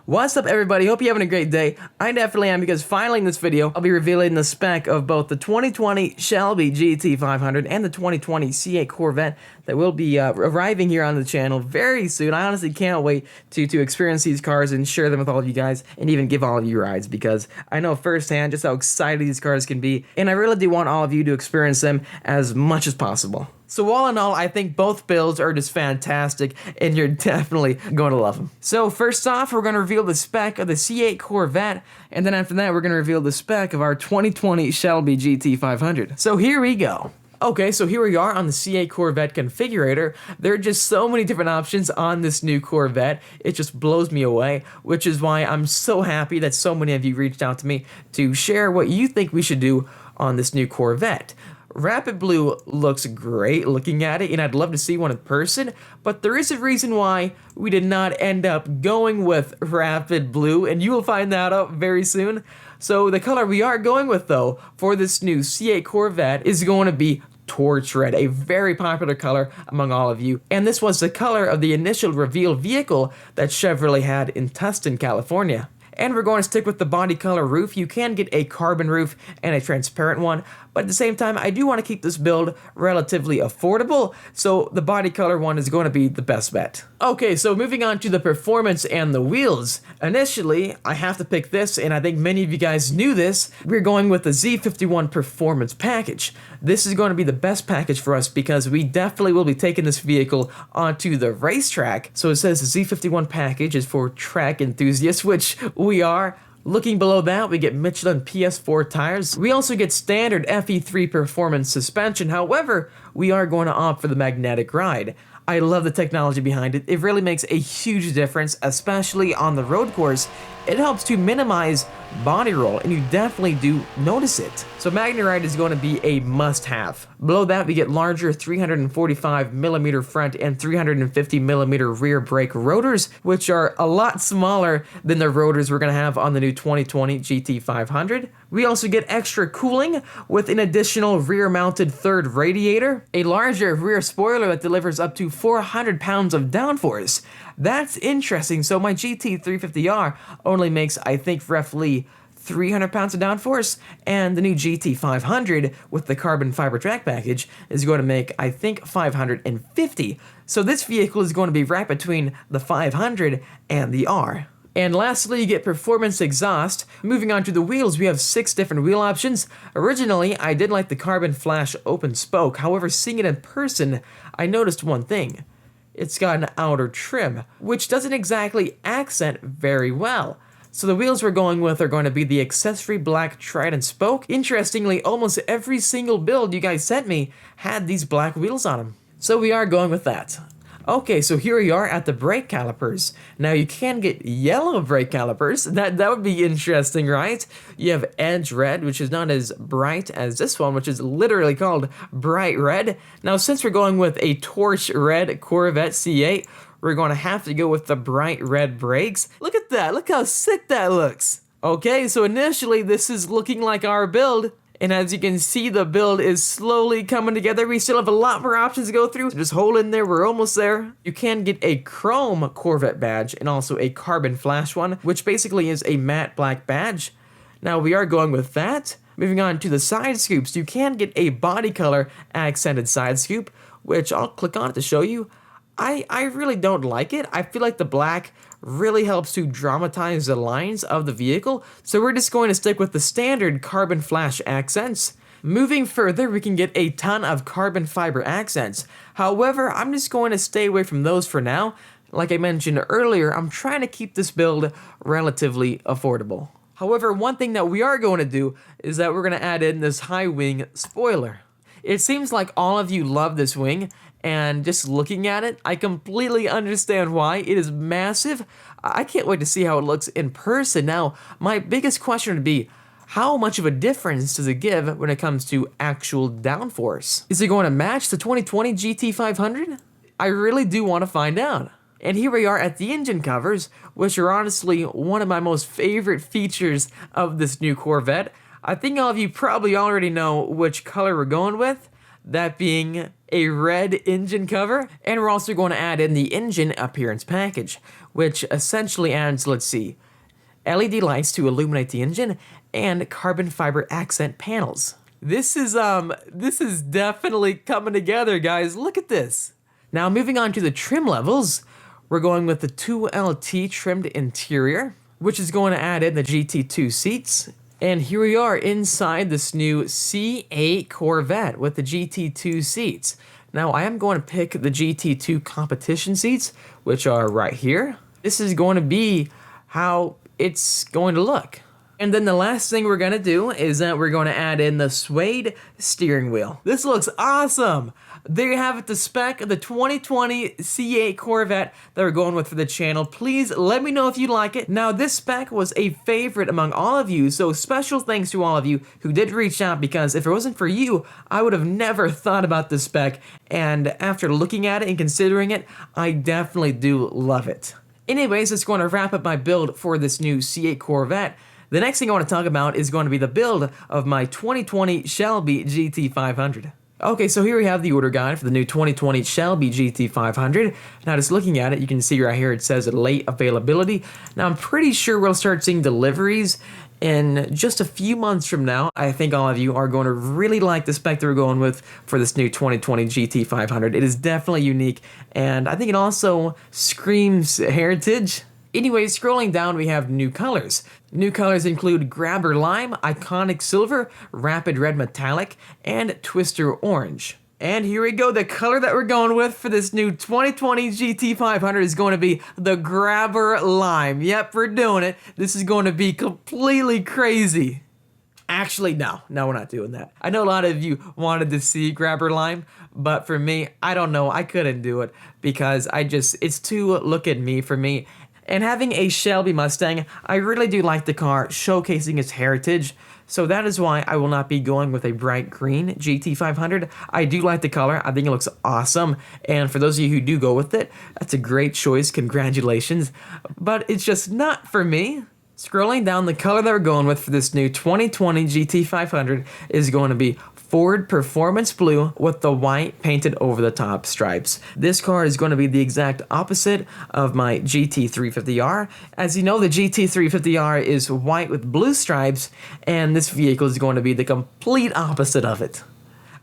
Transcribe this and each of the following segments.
What's up, everybody? Hope you're having a great day. I definitely am, because finally in this video, I'll be revealing the spec of both the 2020 Shelby GT500 and the 2020 C8 Corvette that will be arriving here on the channel very soon. I honestly can't wait to experience these cars and share them with all of you guys and even give all of you rides, because I know firsthand just how excited these cars can be, and I really do want all of you to experience them as much as possible. So all in all, I think both builds are just fantastic, and you're definitely going to love them. So first off, we're going to reveal the spec of the C8 Corvette, and then after that, we're going to reveal the spec of our 2020 Shelby GT500. So here we go. Okay, so here we are on the C8 Corvette configurator. There are just so many different options on this new Corvette. It just blows me away, which is why I'm so happy that so many of you reached out to me to share what you think we should do on this new Corvette. Rapid Blue looks great looking at it, and I'd love to see one in person, but there is a reason why we did not end up going with Rapid Blue, and you will find that out very soon. So the color we are going with, though, for this new C8 Corvette is going to be Torch Red, a very popular color among all of you, and this was the color of the initial reveal vehicle that Chevrolet had in Tustin, California. And we're going to stick with the body color roof. You can get a carbon roof and a transparent one, but at the same time, I do want to keep this build relatively affordable, so the body color one is going to be the best bet. Okay, so moving on to the performance and the wheels. Initially, I have to pick this, and I think many of you guys knew this. We're going with the Z51 Performance Package. This is going to be the best package for us because we definitely will be taking this vehicle onto the racetrack. So it says the Z51 package is for track enthusiasts, which we are. Looking below that, we get Michelin PS4 tires. We also get standard FE3 performance suspension. However, we are going to opt for the magnetic ride. I love the technology behind it. It really makes a huge difference, especially on the road course. It helps to minimize body roll, and you definitely do notice it. So Magnet Ride is going to be a must-have. Below that, we get larger 345mm front and 350mm rear brake rotors, which are a lot smaller than the rotors we're going to have on the new 2020 GT500. We also get extra cooling with an additional rear-mounted third radiator, a larger rear spoiler that delivers up to 400 pounds of downforce. That's interesting. So my GT350R only makes, I think, roughly 300 pounds of downforce, and the new GT500 with the carbon fiber track package is going to make, I think, 550. So this vehicle is going to be right between the 500 and the R. And lastly, you get performance exhaust. Moving on to the wheels, we have 6 different wheel options. Originally, I did like the carbon flash open spoke. However, seeing it in person, I noticed one thing. It's got an outer trim, which doesn't exactly accent very well. So the wheels we're going with are going to be the accessory black Trident spoke. Interestingly, almost every single build you guys sent me had these black wheels on them. So we are going with that. Okay, so here we are at the brake calipers. Now you can get yellow brake calipers. That would be interesting, right? You have Edge Red, which is not as bright as this one, which is literally called Bright Red. Now since we're going with a Torch Red Corvette C8, we're going to have to go with the bright red brakes. Look at that, look how sick that looks. Okay, so initially this is looking like our build. And as you can see, the build is slowly coming together. We still have a lot more options to go through. So just hold in there, we're almost there. You can get a chrome Corvette badge and also a carbon flash one, which basically is a matte black badge. Now we are going with that. Moving on to the side scoops, you can get a body color accented side scoop, which I'll click on it to show you. I really don't like it. I feel like the black really helps to dramatize the lines of the vehicle, so we're just going to stick with the standard carbon flash accents. Moving further, we can get a ton of carbon fiber accents. However, I'm just going to stay away from those for now. Like I mentioned earlier, I'm trying to keep this build relatively affordable. However, one thing that we are going to do is that we're going to add in this high wing spoiler. It seems like all of you love this wing, and just looking at it, I completely understand why. It is massive. I can't wait to see how it looks in person. Now, my biggest question would be, how much of a difference does it give when it comes to actual downforce? Is it going to match the 2020 GT500? I really do want to find out. And here we are at the engine covers, which are honestly one of my most favorite features of this new Corvette. I think all of you probably already know which color we're going with, that being a red engine cover, and we're also going to add in the engine appearance package, which essentially adds, let's see, LED lights to illuminate the engine and carbon fiber accent panels. This is definitely coming together, guys. Look at this. Now, moving on to the trim levels, we're going with the 2LT trimmed interior, which is going to add in the GT2 seats. And here we are inside this new C8 Corvette with the GT2 seats. Now, I am going to pick the GT2 competition seats, which are right here. This is going to be how it's going to look. And then the last thing we're going to do is that we're going to add in the suede steering wheel. This looks awesome. There you have it, the spec of the 2020 C8 Corvette that we're going with for the channel. Please let me know if you like it. Now, this spec was a favorite among all of you, so special thanks to all of you who did reach out, because if it wasn't for you, I would have never thought about this spec. And after looking at it and considering it, I definitely do love it. Anyways, that's going to wrap up my build for this new C8 Corvette. The next thing I want to talk about is going to be the build of my 2020 Shelby GT500. Okay, so here we have the order guide for the new 2020 Shelby GT500. Now, just looking at it, you can see right here it says late availability. Now, I'm pretty sure we'll start seeing deliveries in just a few months from now. I think all of you are going to really like the spec that we're going with for this new 2020 GT500. It is definitely unique, and I think it also screams heritage. Anyways, scrolling down, we have new colors. New colors include Grabber Lime, Iconic Silver, Rapid Red Metallic, and Twister Orange. And here we go, the color that we're going with for this new 2020 GT500 is going to be the Grabber Lime. Yep, we're doing it. This is going to be completely crazy. Actually, no, we're not doing that. I know a lot of you wanted to see Grabber Lime, but for me, I don't know, I couldn't do it because it's too look at me for me. And having a Shelby Mustang, I really do like the car showcasing its heritage, so that is why I will not be going with a bright green GT500. I do like the color, I think it looks awesome, and for those of you who do go with it, that's a great choice, congratulations, but it's just not for me. Scrolling down, the color that we're going with for this new 2020 GT500 is going to be Ford Performance Blue with the white painted over the top stripes. This car is going to be the exact opposite of my GT350R. As you know, the GT350R is white with blue stripes, and this vehicle is going to be the complete opposite of it.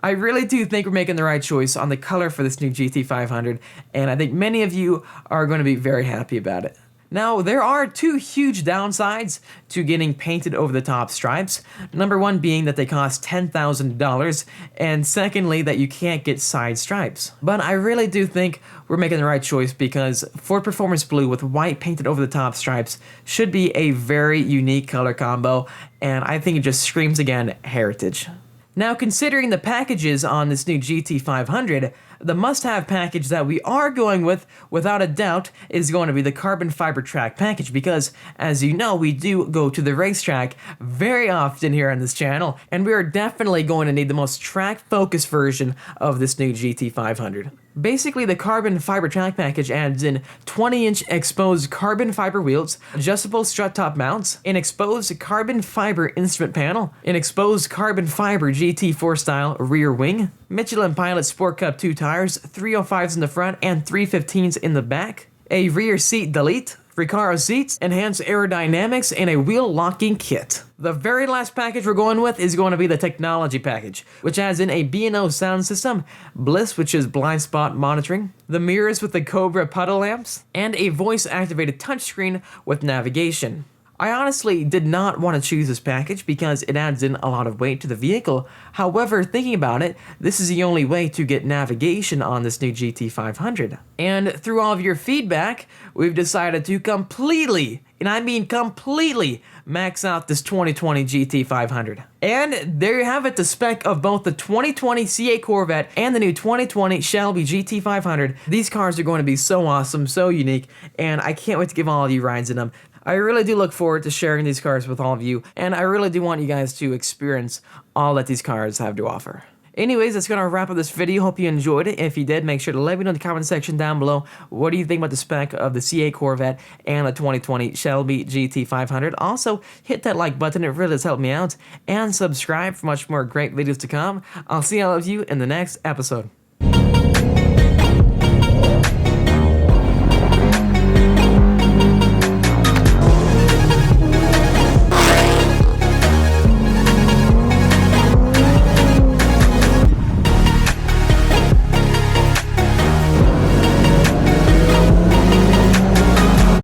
I really do think we're making the right choice on the color for this new GT500, and I think many of you are going to be very happy about it. Now, there are two huge downsides to getting painted over the top stripes. Number one being that they cost $10,000, and secondly, that you can't get side stripes. But I really do think we're making the right choice because Ford Performance Blue with white painted over the top stripes should be a very unique color combo, and I think it just screams again heritage. Now, considering the packages on this new GT500, the must-have package that we are going with, without a doubt, is going to be the carbon fiber track package because, as you know, we do go to the racetrack very often here on this channel, and we are definitely going to need the most track-focused version of this new GT500. Basically, the carbon fiber track package adds in 20-inch exposed carbon fiber wheels, adjustable strut top mounts, an exposed carbon fiber instrument panel, an exposed carbon fiber GT4 style rear wing, Michelin Pilot Sport Cup 2 tires, 305s in the front and 315s in the back, a rear seat delete, Recaro seats, enhanced aerodynamics, and a wheel locking kit. The very last package we're going with is going to be the technology package, which adds in a B&O sound system, Bliss, which is blind spot monitoring, the mirrors with the Cobra puddle lamps, and a voice-activated touchscreen with navigation. I honestly did not want to choose this package because it adds in a lot of weight to the vehicle. However, thinking about it, this is the only way to get navigation on this new GT500. And through all of your feedback, we've decided to completely, and I mean completely, max out this 2020 GT500. And there you have it, the spec of both the 2020 C8 Corvette and the new 2020 Shelby GT500. These cars are going to be so awesome, so unique, and I can't wait to give all of you rides in them. I really do look forward to sharing these cars with all of you, and I really do want you guys to experience all that these cars have to offer. Anyways, that's going to wrap up this video. Hope you enjoyed it. If you did, make sure to let me know in the comment section down below. What do you think about the spec of the C8 Corvette and the 2020 Shelby GT500? Also, hit that like button. It really does help me out. And subscribe for much more great videos to come. I'll see all of you in the next episode.